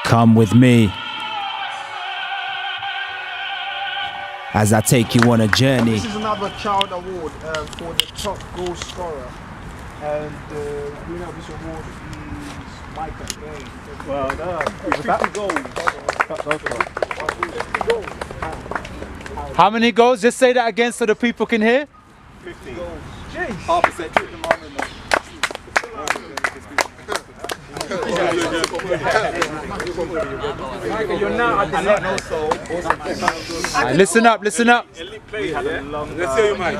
Come with me as I take you on a journey. This is another child award for the top goal scorer, and the winner of this award is Michael Gay. Well done. 50 goals. How many goals? Just say that again so the people can hear. 50 goals. Jeez. Half a century. You're now at the level. Listen up, listen up. Let's hear you, Mike.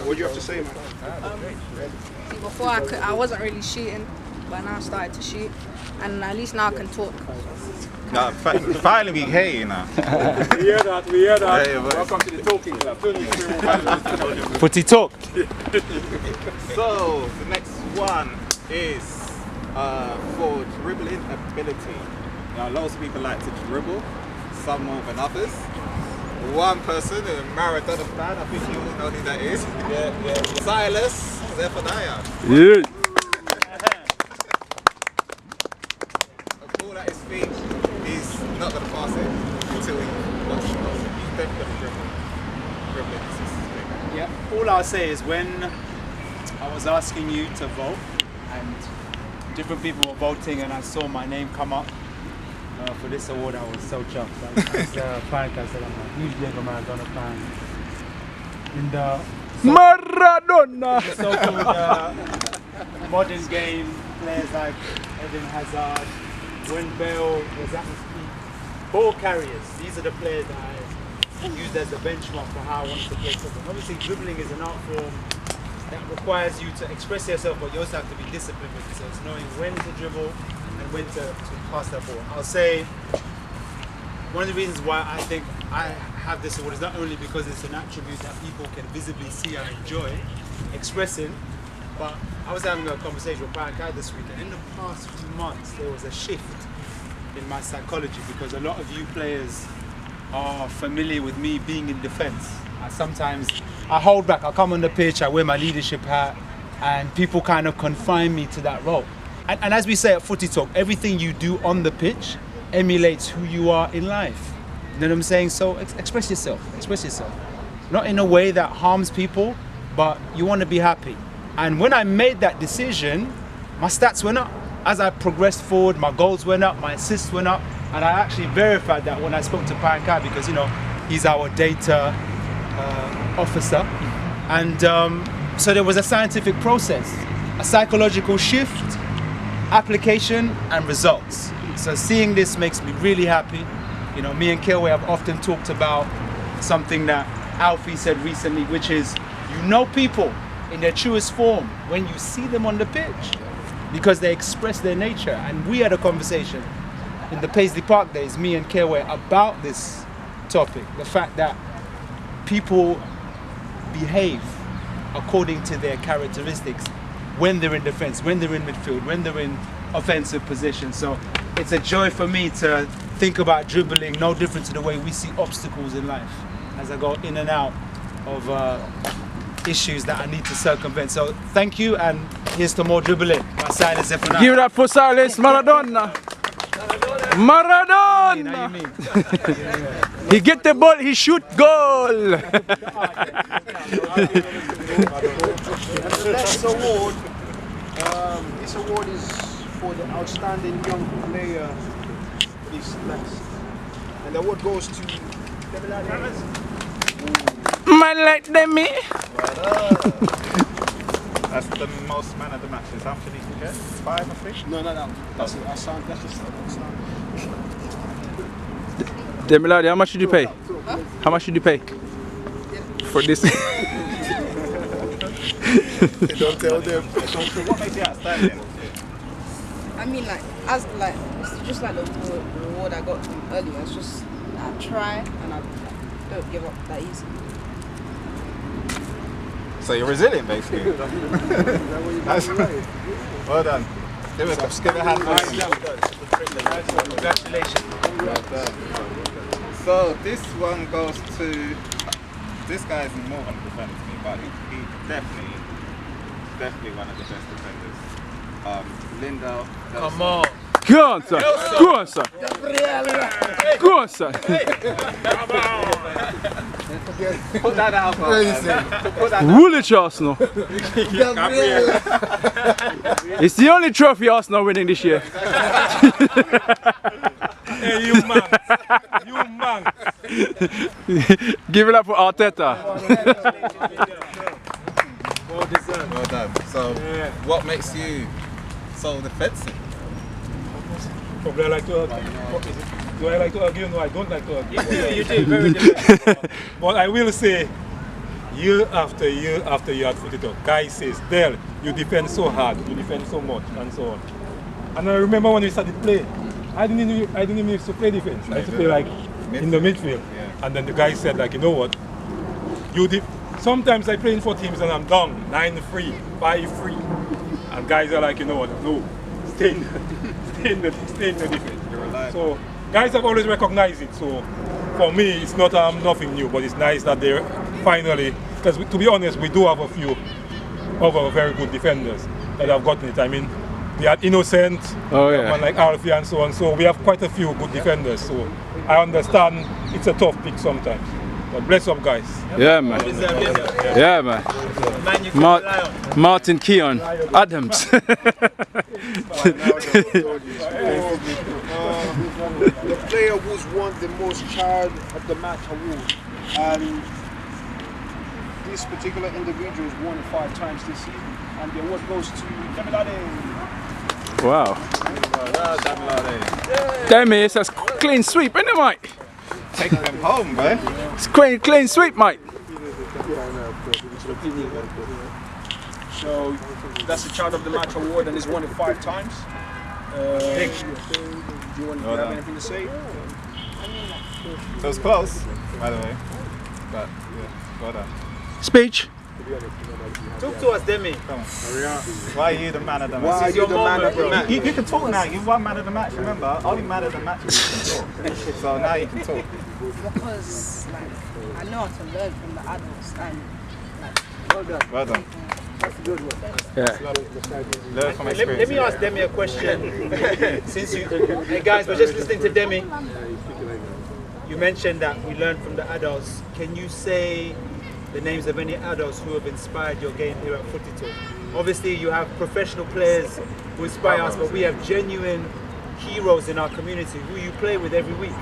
What do you have to say, man? Before I wasn't really shooting, but now I started to shoot, and at least now I can talk. No, finally we hear you now. We hear that. Yeah, Welcome to the talking club. FutiTalk. So the next one is for dribbling ability. Now lots of people like to dribble, some more than others. One person, a Maradona fan, I think you all know who that is. Yeah. Silas Zephaniah. Yeah. A ball at his feet, he's not going to pass it until he wants to pass it. He's definitely going to dribble. Yeah. All I'll say is when I was asking you to vote and different people were voting and I saw my name come up for this award, I was so chuffed. As Frank, I said I'm a huge Diego Maradona fan. In the so-called modern game, players like Eden Hazard, when Bale was at his peak, ball carriers, these are the players that I used as a benchmark for how I wanted to play football. Obviously dribbling is an art form that requires you to express yourself, but you also have to be disciplined with yourself, knowing when to dribble and when to pass that ball. I'll say one of the reasons why I think I have this award is not only because it's an attribute that people can visibly see and enjoy expressing, but I was having a conversation with Parakai this week, and in the past few months there was a shift in my psychology because a lot of you players are familiar with me being in defence. Sometimes I hold back, I come on the pitch, I wear my leadership hat, and people kind of confine me to that role. And as we say at FutiTalk, everything you do on the pitch emulates who you are in life. You know what I'm saying? So express yourself. Not in a way that harms people, but you want to be happy. And when I made that decision, my stats went up. As I progressed forward, my goals went up, my assists went up, and I actually verified that when I spoke to Parankai because, you know, he's our data officer. And so there was a scientific process, a psychological shift, application and results. So seeing this makes me really happy. You know, me and Kilway have often talked about something that Alfie said recently, which is you know people in their truest form when you see them on the pitch because they express their nature. And we had a conversation in the Paisley Park days, me and Kilway, about this topic, the fact that people behave according to their characteristics when they're in defense, when they're in midfield, when they're in offensive position. So it's a joy for me to think about dribbling no different to the way we see obstacles in life as I go in and out of issues that I need to circumvent. So thank you, and here's to more dribbling. My Silas Zephaniah. Give it up for Silas Maradona. Maradona! He get the ball, he shoot goal! The next award, this award is for the outstanding young player this next. And the award goes to Man like Demi. That's the most man of the matches. How many did you get? 5, I think? No. That's just Demi Ladi, how much did you pay? Huh? How much did you pay? For this? Don't tell them. What makes you outstanding? I mean, it's just like the reward I got from earlier. It's just I try and I don't give up that easy. So you're resilient, basically. That's well done. Give it a hand. Congratulations. So this one goes to this guy's more than a defender to me, but he definitely one of the best defenders. Lindo. Come on. Go on, son. Go on, son. Go on, son. Put that out, man. Woolwich Arsenal. It's the only trophy Arsenal winning this year. Hey, you man. You man. Give it up for Arteta. Well done. So, what makes you so defensive? Probably I like to argue. Do I like to argue? No, I don't like to argue. You do, very different. But I will say, year after year after year at FutiTalk, guy says, Dale, you defend so hard, you defend so much, and so on. And I remember when we started playing, I didn't even used to play defense. I used to play like in the midfield. And then the guy said, like, you know what? Sometimes I play in 4 teams and I'm down 9-3, 5-3. And guys are like, you know what? No, stay in the defense. So guys have always recognized it. So for me, it's not nothing new, but it's nice that they're finally, because to be honest, we do have a few other very good defenders that have gotten it. I mean, we had Innocent, one like Alfie and so on. So we have quite a few good defenders. So I understand it's a tough pick sometimes. But bless up, guys. Yeah, man. Yeah, man. Martin Keown Adams. The player who's won the most child of the match award, and this particular individual has won it 5 times this season, and the award goes to Demilade. Wow. Demi, it's a clean sweep, isn't it, mate? Taking them home, man. It's clean sweep, mate. So that's the child of the match award, and he's won it 5 times. Do you have anything to say? So it's close, by the way. But yeah, well done. Speech. Talk to us, Demi. Come on. Why are you the man of the match? Why are you the man of the match? You can talk now. You've won man of the match. Remember, only man of the match is you can talk. So now you can talk. Because like I know how to learn from the adults and like Well done. That's a good one. Yeah. Learn from Let experience. me ask Demi a question. Since hey guys, we're just listening to Demi. You mentioned that we learned from the adults. Can you say the names of any adults who have inspired your game here at FutiTalk? Obviously, you have professional players who inspire us, but we have genuine heroes in our community who you play with every week.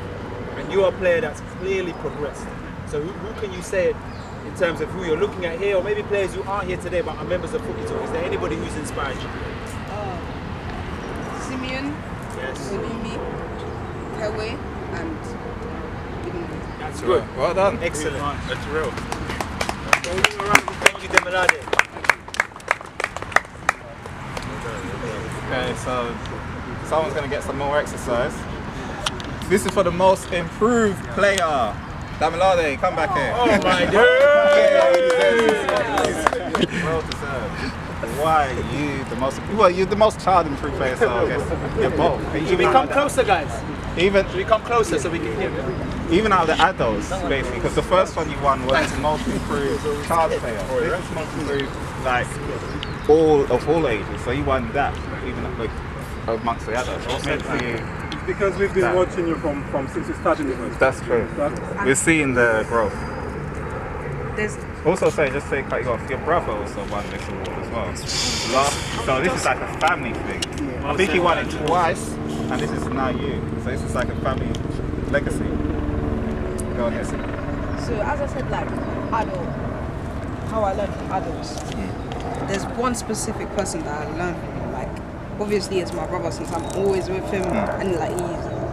And you are a player that's clearly progressed. So who can you say in terms of who you're looking at here, or maybe players who aren't here today but are members of FutiTalk? Is there anybody who's inspired you? Simeon, Yes. Olimi, Hewe, and That's good. Well done. Excellent. That's real. Thank you, Demilade. Okay, so someone's going to get some more exercise. This is for the most improved player. Demilade, come back here. Oh my God. Well deserved. Why are you the most? Well, you're the most child improved player, so I guess you're both. Should we come closer, guys? Even Should we come closer so we can hear it? even out of the adults, basically, because the first one you won was the most improved child player. This is most improved, like all ages. So you won that, even like amongst the adults. What makes you? Because we've been watching you from since you started with us. That's true. We're seeing the growth. there's Also, just say cut you off. Your brother also won this award as well. So this is like a family thing. I think he won it twice, and this is now you. So this is like a family legacy. Go ahead. so as I said, like adult, how I learn from adults. There's one specific person that I learned from. Like obviously it's my brother since I'm always with him, and like he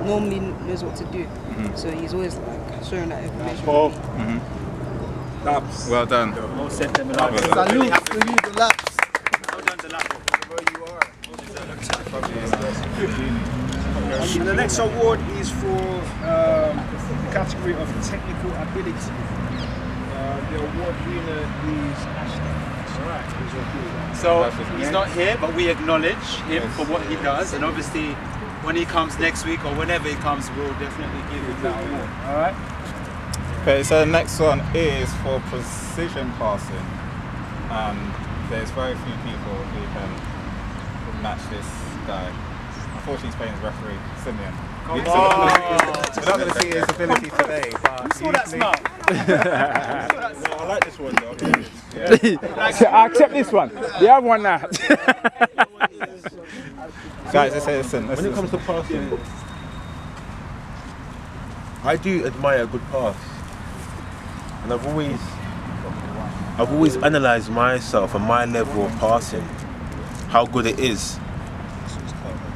normally knows what to do. So he's always like sharing that information. Both. Laps. Well done. Most sent Demilade. Salute to you, the laps. Well done, Delapo. And the next award is for the category of technical ability. The award winner is Ashley. So he's not here, but we acknowledge him for what he does, and obviously when he comes next week or whenever he comes, we'll definitely give him that award. All right. Okay, so the next one is for precision passing. There's very few people who can match this guy. unfortunately Spain's referee, Simeon. Come We're on. not going to see his ability today, but You saw that smile. I like this one though. I accept this one. The other one now. guys, listen. When it comes to passing, I do admire a good pass, and I've always analysed myself and my level of passing, how good it is,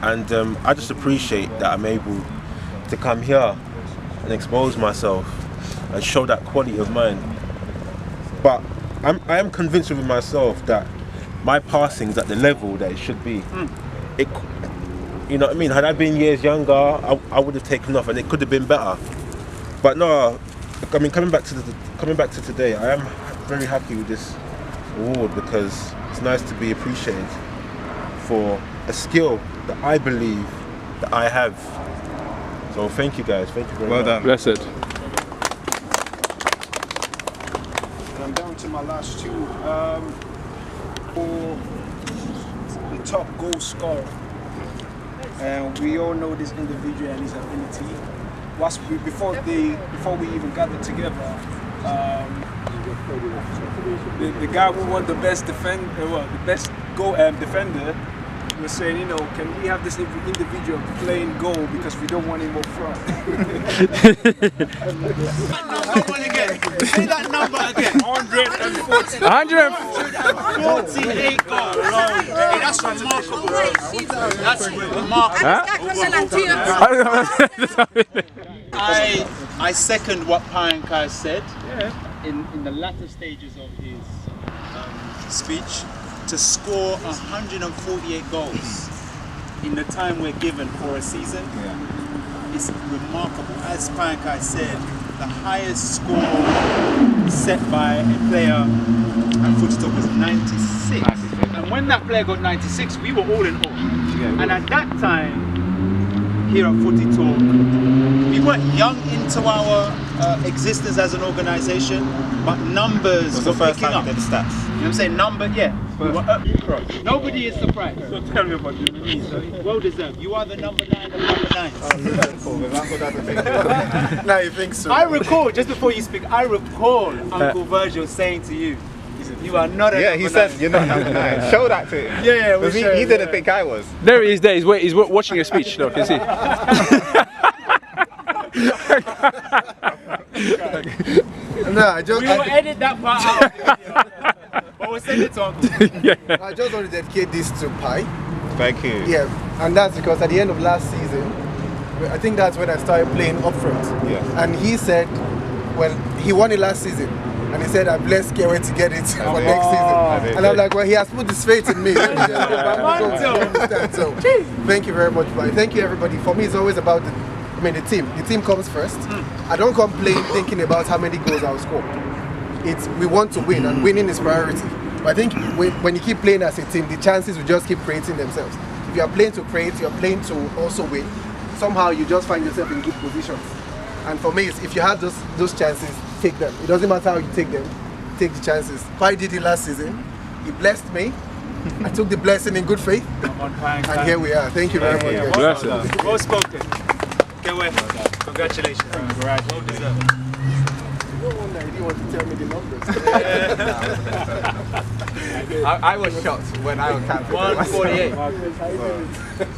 and I just appreciate that I'm able to come here and expose myself and show that quality of mine. But I am convinced within myself that my passing is at the level that it should be. You know what I mean? Had I been years younger, I would have taken off, and it could have been better. But no, I mean, coming back to today, I am very happy with this award because it's nice to be appreciated for a skill that I believe that I have. So thank you guys. Thank you very much. Well done. Blessed. And I'm down to my last two. For the top goal scorer. And we all know this individual and his ability. Before we even gathered together, the guy who won the best defender was saying, you know, can we have this individual playing goal because we don't want him up front. Say that number again. 140. 148 goals. Hey, that's remarkable. That's remarkable. I second what Payankai said in the latter stages of his speech. To score 148 goals in the time we're given for a season is remarkable. As Payankai said, the highest score set by a player at FutiTalk was 96. And when that player got 96, we were all in awe. And at that time, here at FutiTalk, we weren't young into our existence as an organisation, but numbers It was were the first picking time up. we did the stats. You know what I'm saying? We were up. Nobody is surprised. So tell me about you. Well deserved. You are the number 9 of number 9. No, you think so? I recall, just before you speak, Uncle Virgil saying to you, you are not a Yeah, number he said 9. you're not number 9. Show that to him. Yeah, Because he didn't think I was. There he is. There he's watching your speech. Look, you see. No, I just We will edit that part out. But we'll send it to Uncle. I just want to dedicate this to Pi. Thank you. Yeah, and that's because at the end of last season, I think that's when I started playing up front. Yeah. And he said, well, he won it last season. And he said, I'm blessed Kerwin to get it for next season. And I'm like, well, he has put his faith in me. So, thank you very much, Pi. Thank you, everybody. For me, it's always about the team. The team comes first. I don't come playing thinking about how many goals I'll score. We want to win, and winning is priority. But I think when you keep playing as a team, the chances will just keep creating themselves. If you are playing to create, you are playing to also win. Somehow you just find yourself in good positions. And for me, if you have those chances, take them. It doesn't matter how you take them, take the chances. Pi did it last season. He blessed me. I took the blessing in good faith. And here we are. Thank you very much. Blessed. Well spoken. Congratulations. Well deserved. You didn't want to tell me the numbers. I was shocked when I was counting. 148.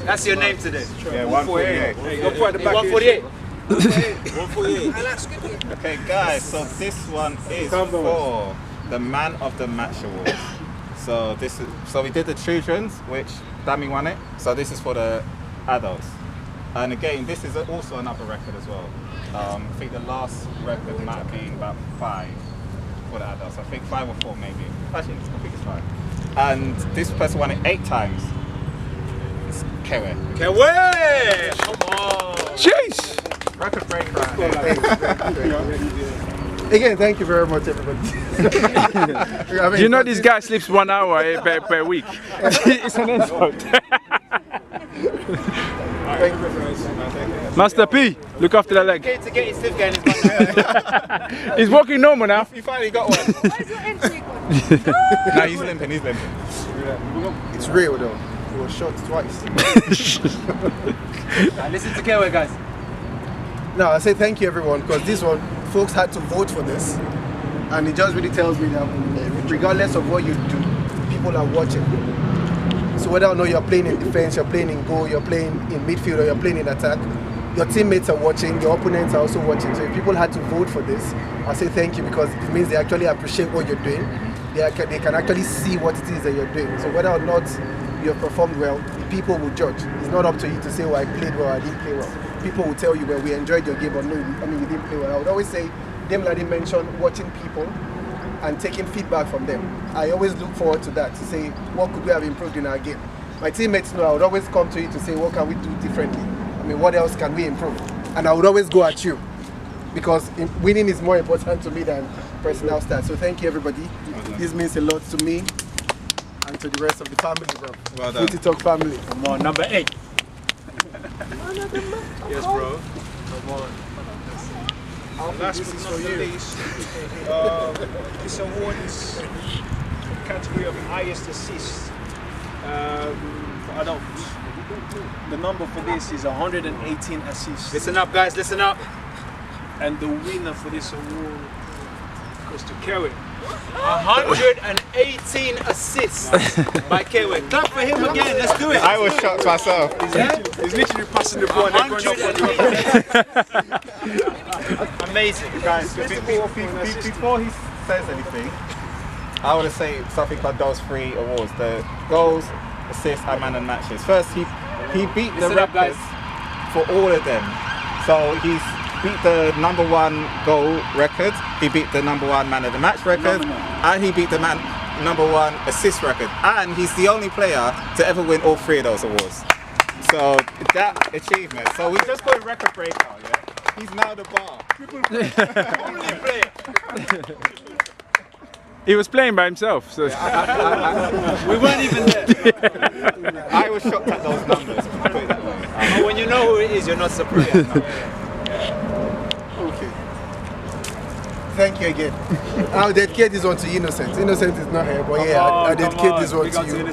That's your name today. Yeah, 148. 148. 148. Okay, guys, so this one is for the Man of the Match Award. So we did the children's, which Dami won it. So this is for the adults. And again, this is also another record as well. I think the last record might have been about 5 for the adults. I think 5 or 4 maybe. Actually, I think it's 5. And this person won it 8 times. It's Kewe. Kewe! Come on! Jeez! Record breaker right there. Again, thank you very much, everybody. You know this guy sleeps 1 hour per week. It's an insult. Master P, look after the leg. Okay, to get his stiff game in his He's walking normal now. You finally got one. Where's your entry gone? No, he's limping. It's real though. was shot twice. Listen to Kewe, guys. No, I say thank you everyone, because this one, folks had to vote for this. And it just really tells me that regardless of what you do, people are watching. So whether or not you're playing in defense, you're playing in goal, you're playing in midfield, or you're playing in attack, your teammates are watching, your opponents are also watching. So if people had to vote for this, I say thank you, because it means they actually appreciate what you're doing. They can actually see what it is that you're doing. So whether or not you have performed well, people will judge. It's not up to you to say, well, I played well, I didn't play well. People will tell you, well, we enjoyed your game, or no, you didn't play well. I would always say, Demladi mentioned watching people and taking feedback from them. I always look forward to that, to say, what could we have improved in our game? My teammates know I would always come to you to say, what can we do differently? I mean, what else can we improve? And I would always go at you, because winning is more important to me than personal stats. So thank you, everybody. This means a lot to me and to the rest of the family, bro. Well done. FutiTalk family. Come on, number 8. Yes, bro. Come on. Last but not least, this award is the category of highest assist for adults. The number for this is 118 assists. Listen up, guys, listen up. And the winner for this award goes to Kewe. 118 assists by Kewe. Clap for him again, let's do it. I was shocked myself. He's literally passing the ball and then going up. Amazing. Guys, before he says anything, I want to say something about those 3 awards: the goals, assists, and man and matches. First, he beat the records for all of them. So he's beat the #1 goal record, he beat the #1 man of the match record, and he beat the #1 assist record. And he's the only player to ever win all 3 of those awards. So that achievement. So we just got a record breaker. Yeah? He's now the bar. Only player. He was playing by himself, so We weren't even there. I was shocked at those numbers. Put it that way. But when you know who it is, you're not surprised. Okay. Thank you again. I'll dedicate this one to Innocent. Innocent is not here, but yeah, I'll dedicate this one to you.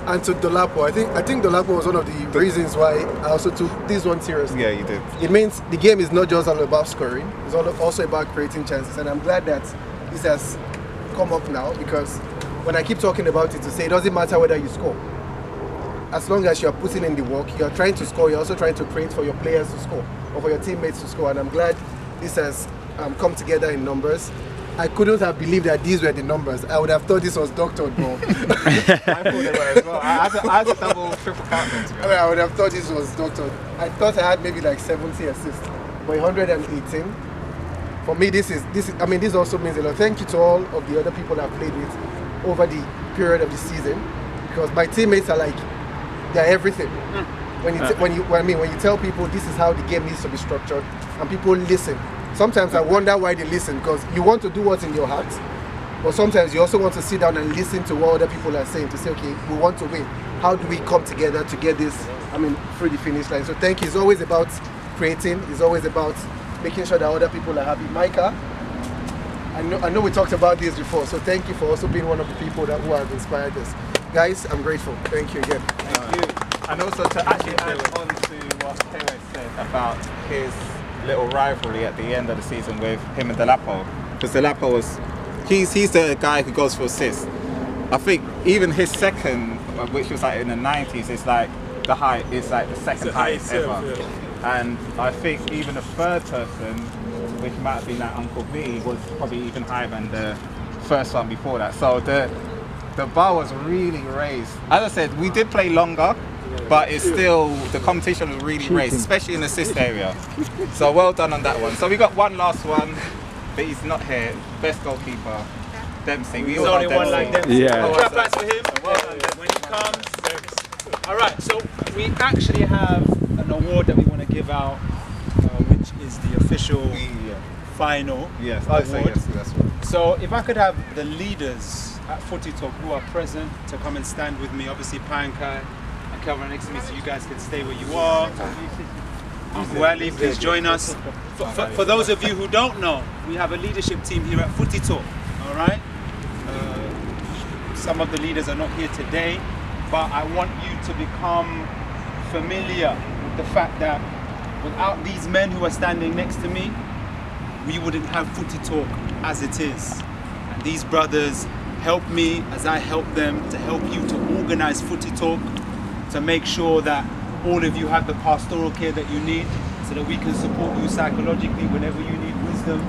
And to Dolapo. I think Dolapo was one of the reasons why I also took this one seriously. Yeah, you did. It means the game is not just all about scoring, it's also about creating chances. And I'm glad that this has come up now, because when I keep talking about it, to say it doesn't matter whether you score. As long as you're putting in the work, you're trying to score, you're also trying to create for your players to score, or for your teammates to score. And I'm glad this has come together in numbers. I couldn't have believed that these were the numbers. I would have thought this was doctored, bro. I thought they were as well. I had to double, triple count them together. I would have thought this was doctored. I thought I had maybe like 70 assists, but 118. For me, this also means a lot. Thank you to all of the other people I've played with over the period of the season, because my teammates are like, they're everything. When you tell people this is how the game needs to be structured, and people listen. Sometimes I wonder why they listen, because you want to do what's in your heart, but sometimes you also want to sit down and listen to what other people are saying, to say, okay, we want to win. How do we come together to get this, through the finish line? So thank you. It's always about creating. It's always about making sure that other people are happy. Micah, I know we talked about this before, so thank you for also being one of the people who have inspired us. Guys, I'm grateful. Thank you again. Thank you. And also to actually add on to what Kewe said about his little rivalry at the end of the season with him and Dolapo, because Dolapo he's the guy who goes for assists. I think even his second, which was like in the 90s, is like the height is like the second highest ever. And I think even the third person, which might have been like Uncle V, was probably even higher than the first one before that. So the bar was really raised. As I said, we did play longer, but it's still, the competition was really raised, especially in the assist area. So well done on that one. So we got one last one, but he's not here. Best goalkeeper, Dempsey. We all only one like Dempsey. Yeah. Clap hands for him. Well done, when he comes. All right, so we actually have an award that we want to give out, which is the official final award. So if I could have the leaders at FutiTalk who are present to come and stand with me, obviously Pankai and Kelvin next to me, so you guys can stay where you are. Uncle Ali, please join us. For those of you who don't know, we have a leadership team here at FutiTalk, all right? Some of the leaders are not here today, but I want you to become familiar with the fact that without these men who are standing next to me, we wouldn't have FutiTalk as it is. And these brothers help me as I help them to help you to organize FutiTalk, to make sure that all of you have the pastoral care that you need so that we can support you psychologically whenever you need wisdom.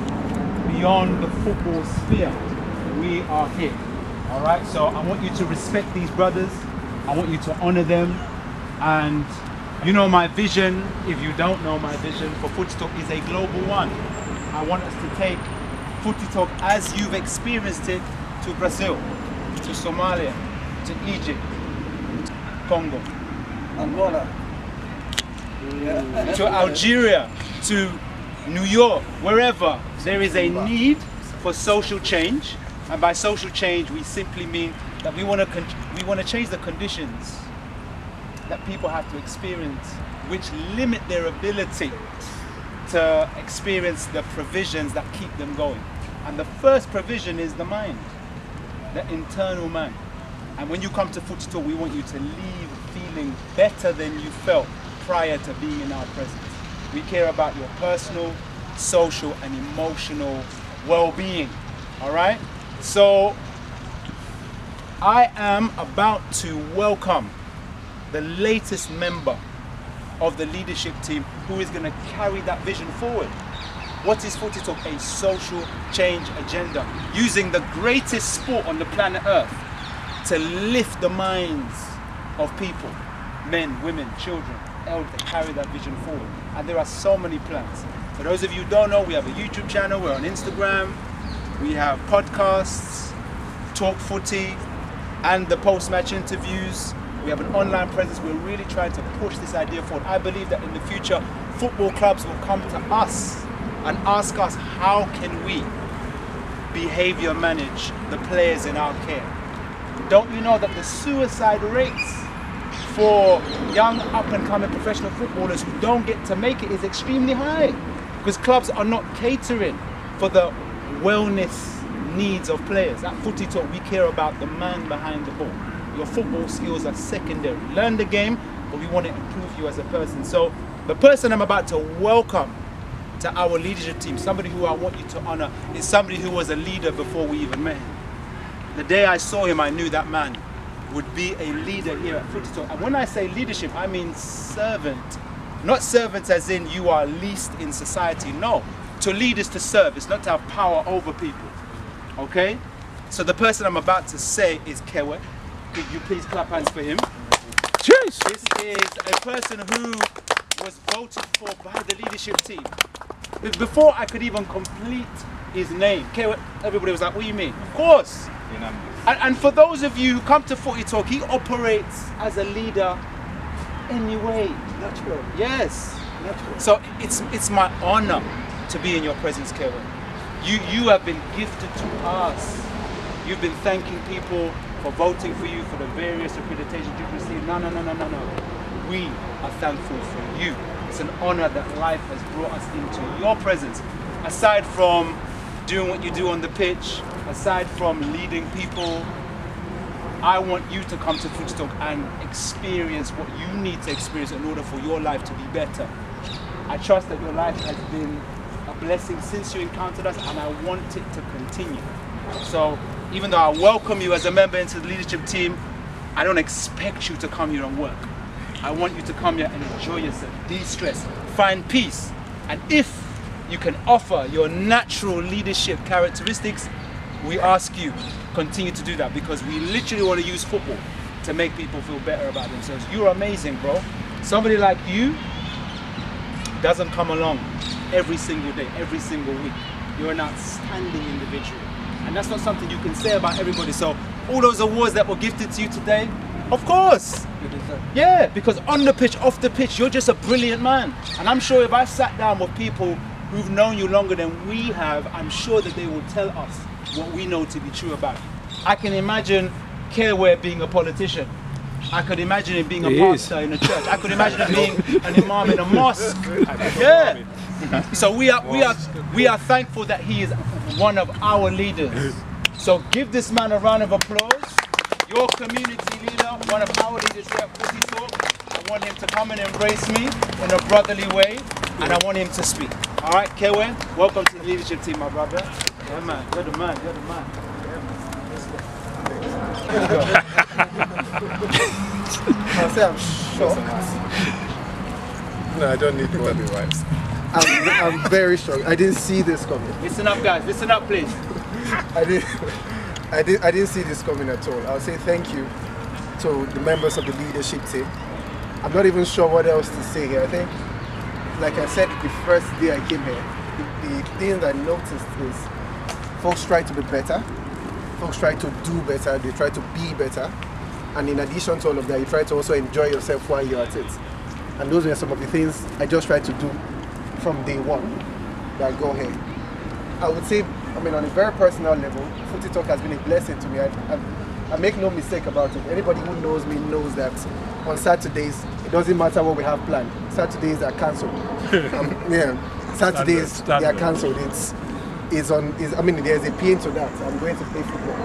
Beyond the football sphere, we are here. All right, so I want you to respect these brothers. I want you to honor them. And you know my vision, if you don't know my vision for FutiTalk, is a global one. I want us to take FutiTalk as you've experienced it to Brazil, to Somalia, to Egypt, Congo, Angola, to Algeria, to New York, wherever there is a need for social change. And by social change, we simply mean that we want to change the conditions that people have to experience, which limit their ability to experience the provisions that keep them going. And the first provision is the mind, the internal man. And when you come to FutiTalk, we want you to leave feeling better than you felt prior to being in our presence. We care about your personal, social, and emotional well-being. All right? So I am about to welcome the latest member of the leadership team who is going to carry that vision forward. What is FutiTalk? A social change agenda, using the greatest sport on the planet Earth to lift the minds of people, men, women, children, elders, to carry that vision forward. And there are so many plans. For those of you who don't know, we have a YouTube channel, we're on Instagram, we have podcasts, Talk Footy, and the post-match interviews. We have an online presence. We're really trying to push this idea forward. I believe that in the future, football clubs will come to us and ask us, how can we behavior manage the players in our care? Don't you know that the suicide rates for young up-and-coming professional footballers who don't get to make it is extremely high? Because clubs are not catering for the wellness needs of players. At FutiTalk, we care about the man behind the ball. Your football skills are secondary. Learn the game, but we want to improve you as a person. So the person I'm about to welcome to our leadership team, somebody who I want you to honor, is somebody who was a leader before we even met him. The day I saw him, I knew that man would be a leader here at FutiTalk. And when I say leadership, I mean servant. Not servant as in you are least in society. No, to lead is to serve. It's not to have power over people. Okay? So the person I'm about to say is Kewe. Could you please clap hands for him? Cheers! This is a person who was voted for by the leadership team. Before I could even complete his name, Kewe, everybody was like, what do you mean? Of course! And for those of you who come to FutiTalk, he operates as a leader anyway. natural. Yes. Natural. So it's my honor to be in your presence, Kewe. You have been gifted to us. You've been thanking people for voting for you for the various accreditations you've received. No. We are thankful for you. It's an honor that life has brought us into your presence. Aside from doing what you do on the pitch, aside from leading people, I want you to come to FutiTalk and experience what you need to experience in order for your life to be better. I trust that your life has been a blessing since you encountered us, and I want it to continue. So even though I welcome you as a member into the leadership team, I don't expect you to come here and work. I want you to come here and enjoy yourself, de-stress, find peace. And if you can offer your natural leadership characteristics, we ask you continue to do that, because we literally want to use football to make people feel better about themselves. You're amazing, bro. Somebody like you doesn't come along every single day, every single week. You're an outstanding individual. And that's not something you can say about everybody. So all those awards that were gifted to you today, of course. Yeah, because on the pitch, off the pitch, you're just a brilliant man. And I'm sure if I sat down with people who've known you longer than we have, I'm sure that they will tell us what we know to be true about you. I can imagine Kewe being a politician. I could imagine him being a pastor in a church. I could imagine him being an imam in a mosque. Yeah. So we are thankful that he is one of our leaders. So give this man a round of applause. Your community leader, one of our leaders here at FutiTalk. I want him to come and embrace me in a brotherly way, and I want him to speak. All right, Kewen, welcome to the leadership team, my brother. Yeah, man, you're the man, you're the man. I'll say I'm shocked. No, I don't need one. I'm very shocked. I didn't see this coming. Listen up, guys. Listen up, please. I didn't see this coming at all. I'll say thank you to the members of the leadership team. I'm not even sure what else to say here. I think, like I said the first day I came here, the thing that I noticed is folks try to be better. Folks try to do better. They try to be better. And in addition to all of that, you try to also enjoy yourself while you're at it. And those were some of the things I just tried to do from day one that I go here. I would say, I mean, on a very personal level, FutiTalk has been a blessing to me. I make no mistake about it. Anybody who knows me knows that on Saturdays, it doesn't matter what we have planned. Saturdays are cancelled. Saturdays they are cancelled. I mean, there's a pain to that. I'm going to play football.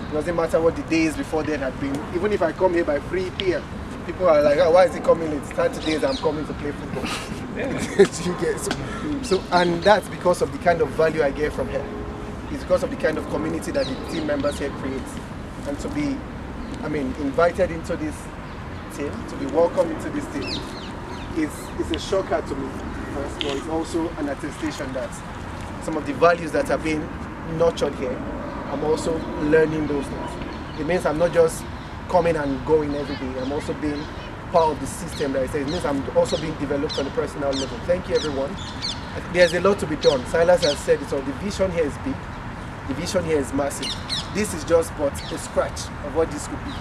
It doesn't matter what the days before then had been. Even if I come here by 3 p.m., people are like, oh, why is he coming late? Saturdays I'm coming to play football. You get so, and that's because of the kind of value I get from here. It's because of the kind of community that the team members here create. And to be, I mean, invited into this team, to be welcomed into this team, is a shocker to me. First of all, it's also an attestation that some of the values that are being nurtured here, I'm also learning those things. It means I'm not just coming and going every day. I'm also being part of the system that I say. It means I'm also being developed on a personal level. Thank you, everyone. There's a lot to be done. Silas has said it all. The vision here is big. The vision here is massive. This is just but a scratch of what this could be.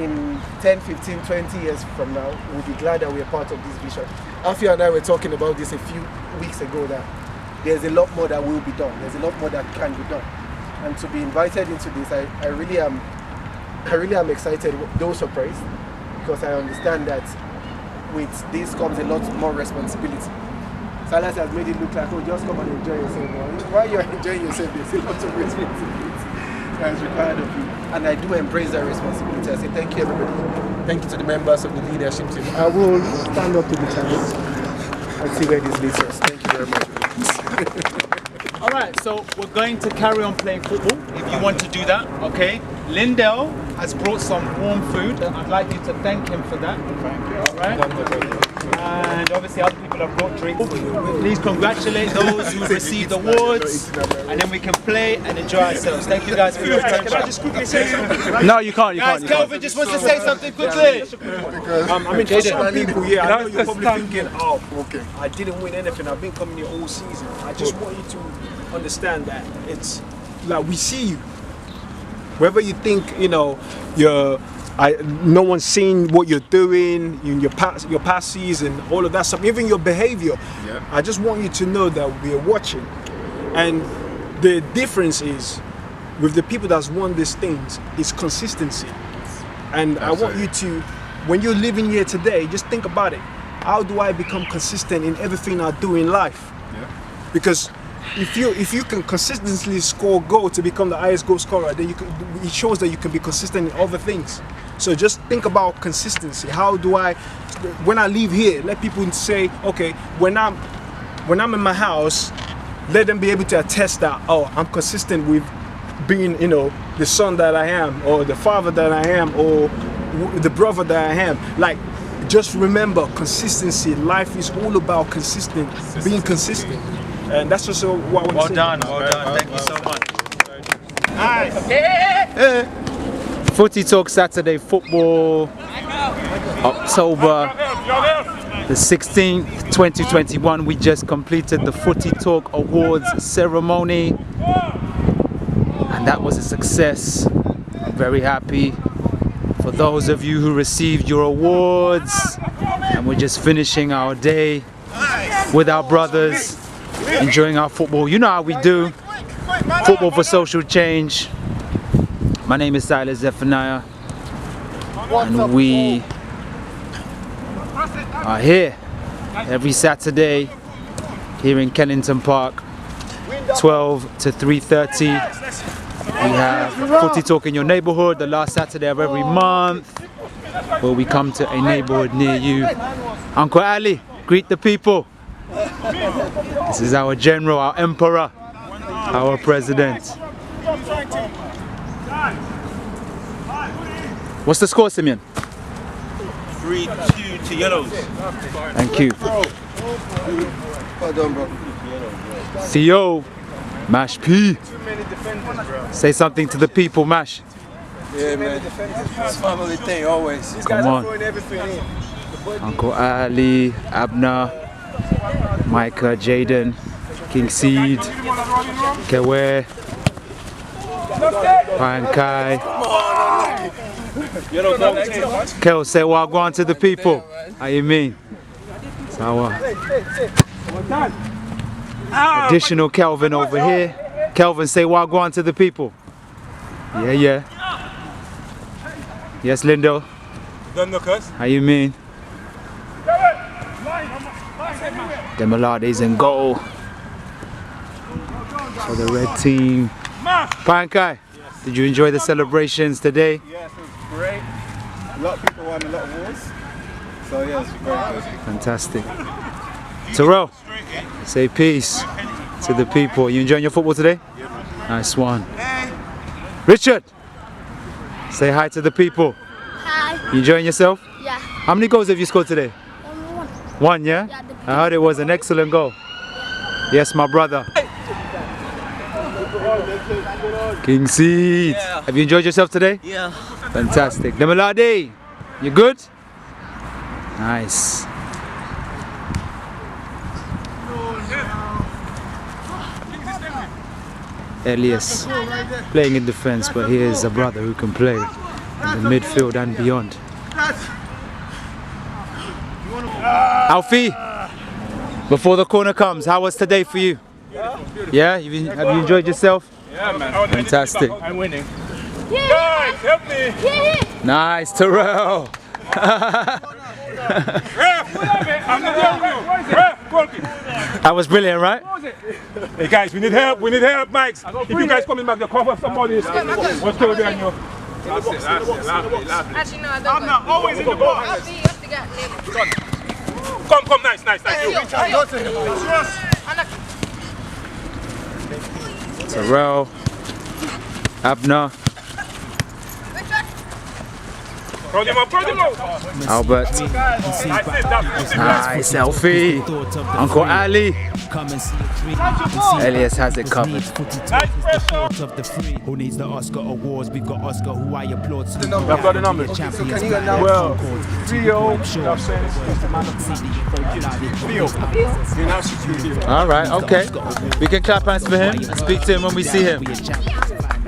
In 10, 15, 20 years from now, we'll be glad that we're part of this vision. Afia and I were talking about this a few weeks ago, that there's a lot more that will be done. There's a lot more that can be done. And to be invited into this, I really am excited, though surprised, because I understand that with this comes a lot more responsibility. Silas has made it look like, oh, just come and enjoy yourself. Well, while you're enjoying yourself, there's a lot of responsibility that is required of you. And I do embrace that responsibility. I say thank you, everybody. Thank you to the members of the leadership team. I will stand up to the challenge and see where this leads us. Thank you very much. All right, so we're going to carry on playing football if you want to do that, okay? Lindell has brought some warm food. I'd like you to thank him for that. Thank you. All right. And obviously other people have brought drinks. Please congratulate those who received awards, and then we can play and enjoy ourselves. Thank you guys for your attention. Can I just quickly say something? No, you can't. Guys, Kelvin just wants to say something quickly. I mean, for some people, yeah, I know you're probably thinking, oh, okay, I didn't win anything. I've been coming here all season. I just want you to understand that it's like we see you. Whether you think, you know, no one's seen what you're doing in your past season, all of that stuff, even your behavior. Yeah. I just want you to know that we are watching. And the difference is, with the people that's won these things, is consistency. And I want you to, when you're living here today, just think about it. How do I become consistent in everything I do in life? Yeah. Because if you can consistently score goal to become the highest goal scorer, then it shows that you can be consistent in other things. So just think about consistency. How do I, when I leave here, let people say, okay, when I'm in my house, let them be able to attest that, oh, I'm consistent with being, you know, the son that I am, or the father that I am, or the brother that I am. Like, just remember, consistency. Life is all about being consistent. And that's just what I want to say. Well done. Thank you so much. Nice. FutiTalk Saturday Football, October the 16th, 2021. We just completed the FutiTalk Awards ceremony, and that was a success. I'm very happy for those of you who received your awards, and we're just finishing our day with our brothers, enjoying our football. You know how we do. Football for social change. My name is Silas Zephaniah, and we are here every Saturday here in Kennington Park, 12 to 3:30. We have FutiTalk in your neighborhood the last Saturday of every month. where we come to a neighborhood near you. Uncle Ali, greet the people. This is our general, our emperor, our president. What's the score, Simeon? 3-2 to Yellows. Thank you. Well done, bro. Theo, Mash P. Say something to the people, Mash. Yeah, man. It's family thing always. Come on. Uncle Ali, Abner, Micah, Jaden, King Seed, Kewe, Pine Kai. Kel, say wagwan to the people. How you mean? Sawa. Additional Kelvin over here. Kelvin, say wagwan to the people. Yeah, yeah. Yes, Lindo. How you mean? Demolades in goal for the red team. Pankai, did you enjoy the celebrations today? Yes, it was great. A lot of people won a lot of awards. So yeah, it's very good. Fantastic. Terrell, say peace to the people. You enjoying your football today? Nice one. Richard, say hi to the people. Hi. You enjoying yourself? Yeah. How many goals have you scored today? One, yeah? I heard it was an excellent goal. Yes, my brother. King Seed. Have you enjoyed yourself today? Yeah. Fantastic. Demolade, you good? Nice. Elias playing in defense, but here's a brother who can play in the midfield and beyond. Alfie, before the corner comes, how was today for you? Yeah? Have you enjoyed yourself? Yeah, man. Fantastic. I'm winning. Guys, help me. Nice, Terrell. That was brilliant, right? Hey guys, we need help, Mike. If you guys coming back, the cover somebody. What's going on here? Actually, no, I don't. I'm not always in the ball. You have to get near. Come, nice. Terrell, Abner, Albert, nice selfie, Uncle Ali, Elias has it covered. Who needs the Oscar Awards? We've got Oscar, who I applaud. I've got the numbers. Well, 3-0. I'm saying it's just a matter of Alright, okay. We can clap hands for him and speak to him when we see him.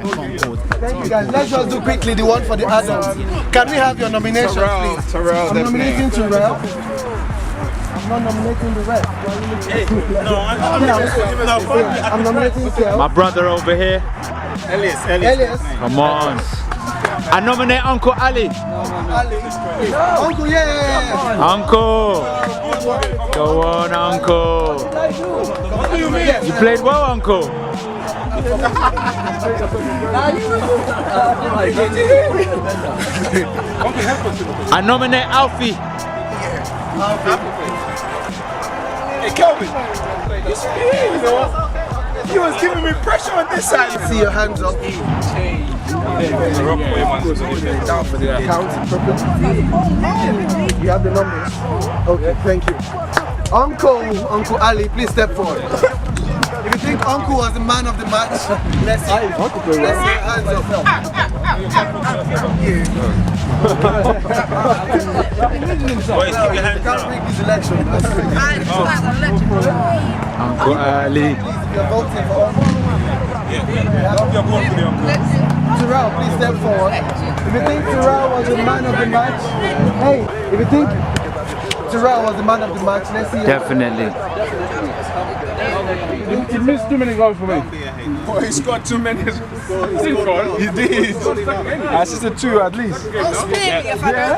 Thank you guys. Let's just do quickly the one for the adults. Can we have your nominations, please? Terrell, I'm nominating Terrell. I'm not nominating the rest. I'm nominating Kel. My brother over here. Elias. Come on. I nominate Uncle Ali. Uncle, yeah. Uncle. Go on, Uncle. You played well, Uncle. I nominate Alfie. Hey, Kelvin. He was giving me pressure on this side. See your hands up. You have the numbers. Okay, thank you. Uncle Ali, please step forward. If you think Uncle was the man of the match, let's see. Let's see your hands up. Boys, keep your hands Can't up. break this election. Uncle Ali. You're voting for Uncle. Terrell, please step forward. If you think Terrell was the man of the match, hey, if you think Terrell was the man of the match, let's see. Definitely. He missed too many goals for me. Boy, he scored too many. He did. I assisted 2 at least. Don't spin me if I don't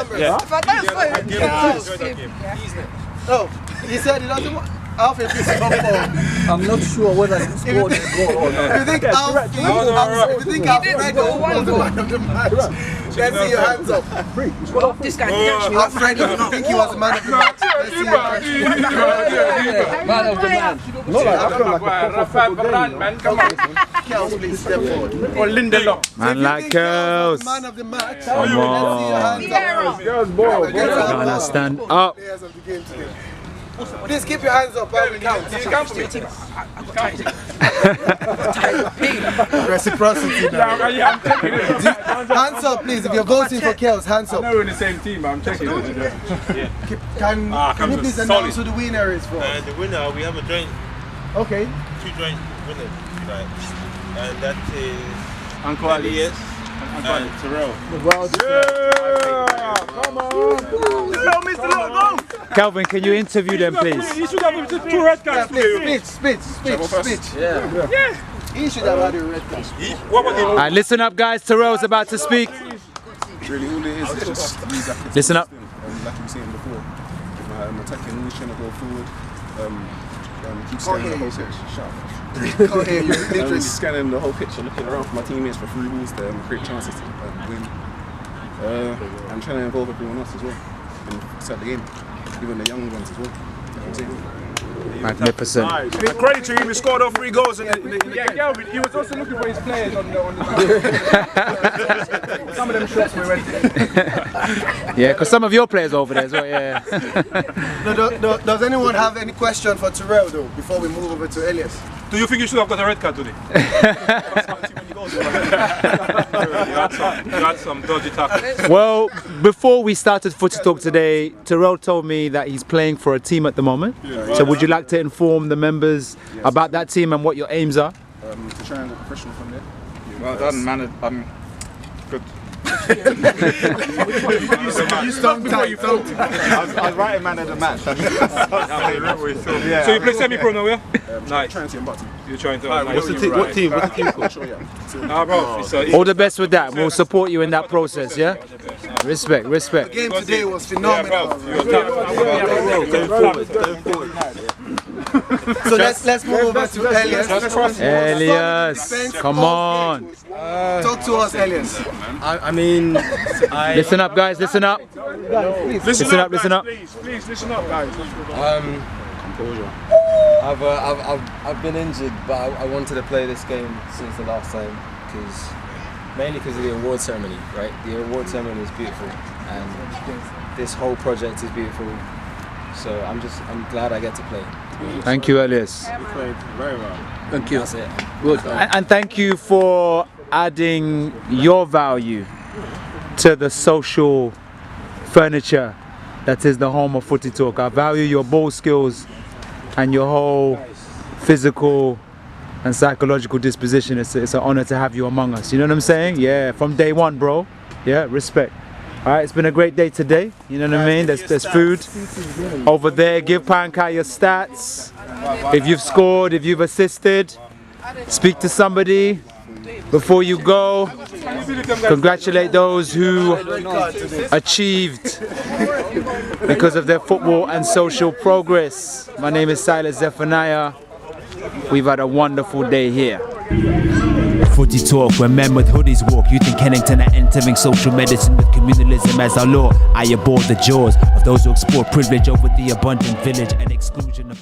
vote. If I don't vote, Oh, he said he doesn't want. Alfie, please come forward. I'm not sure whether he scored a goal or not. If you think Alfie was the man of the match, Let's see your hands up. This guy didn't Our friend doesn't think he was the man of the match. Let's see your hands up. Man of the man. Kels, please step forward. Or Lindelof. Man like Kels. Man of the match. Come Let's see your on. hands up. Gonna stand up. Players of the game today. Please keep your hands up while we count. Reciprocity now. Hands up, please. If you're voting for Kels, hands up. I know we're in the same team, but I'm checking it. Can you please announce who the winner is for? The winner, we have a joint, Okay. 2 joint winners, if you like. And that is Uncle Ali. Elias and Terrell. Come on! Calvin, can you interview them, please? He should have 2 red cards. Speech. Yeah. He should have had a red card. What about All right, listen up, guys. Terrell's about to speak. Really, all it is just use that Listen up. like you were saying before. Attacking, always trying to go forward. Keep scanning the whole pitch. Shut up. Can't hear you. Just scanning the whole pitch and looking around for my teammates for free balls to create chances to win. I'm trying to involve everyone else as well inside the game, even the young ones as well. You know what I'm saying? Magnificent. Credit to him, he scored all 3 goals in the game. Kelvin, he was also looking for his players on the some of them shots we went in. Yeah, because some of your players over there as well, yeah. Does anyone have any question for Terrell though, before we move over to Elias? Do you think you should have got a red card today? You had some dodgy tackles. Well, before we started FutiTalk today, Terrell told me that he's playing for a team at the moment. So would you like to inform the members about that team and what your aims are? To try and go professional from there. Well done, man. Good. You stung before you felt it. I was writing man of the match. So you play semi-pro now, yeah? Nice. Trying to see him button. You're trying to. What's the team? What team? What's the team called? Sure, yeah. Nah, bro. It's All the best with that. We'll support you in that process, yeah? Respect. The game today was phenomenal. Going forward. So let's move over to Elias. Elias, come on. Talk to us, Elias. I mean, Listen up, guys, listen up. Listen up, listen up. Please listen up, guys. I've been injured, but I wanted to play this game since the last time mainly because of the award ceremony, right? The award ceremony is beautiful, and this whole project is beautiful. So I'm glad I get to play. Thank you, Elias. You played very well. Thank you. That's it. Good. And thank you for adding your value to the social furniture that is the home of FutiTalk. I value your ball skills and your whole physical and psychological disposition. It's an honor to have you among us. You know what I'm saying? Yeah, from day one, bro. Yeah, respect. All right, it's been a great day today. You know what I mean? There's food over there. Give Pankai your stats. If you've scored, if you've assisted, speak to somebody before you go. Congratulate those who achieved because of their football and social progress. My name is Silas Zephaniah. We've had a wonderful day here. FutiTalk, where men with hoodies walk. Youth in Kennington are entering social medicine with communalism as our law. I abhor the jaws of those who export privilege over the abundant village and exclusion of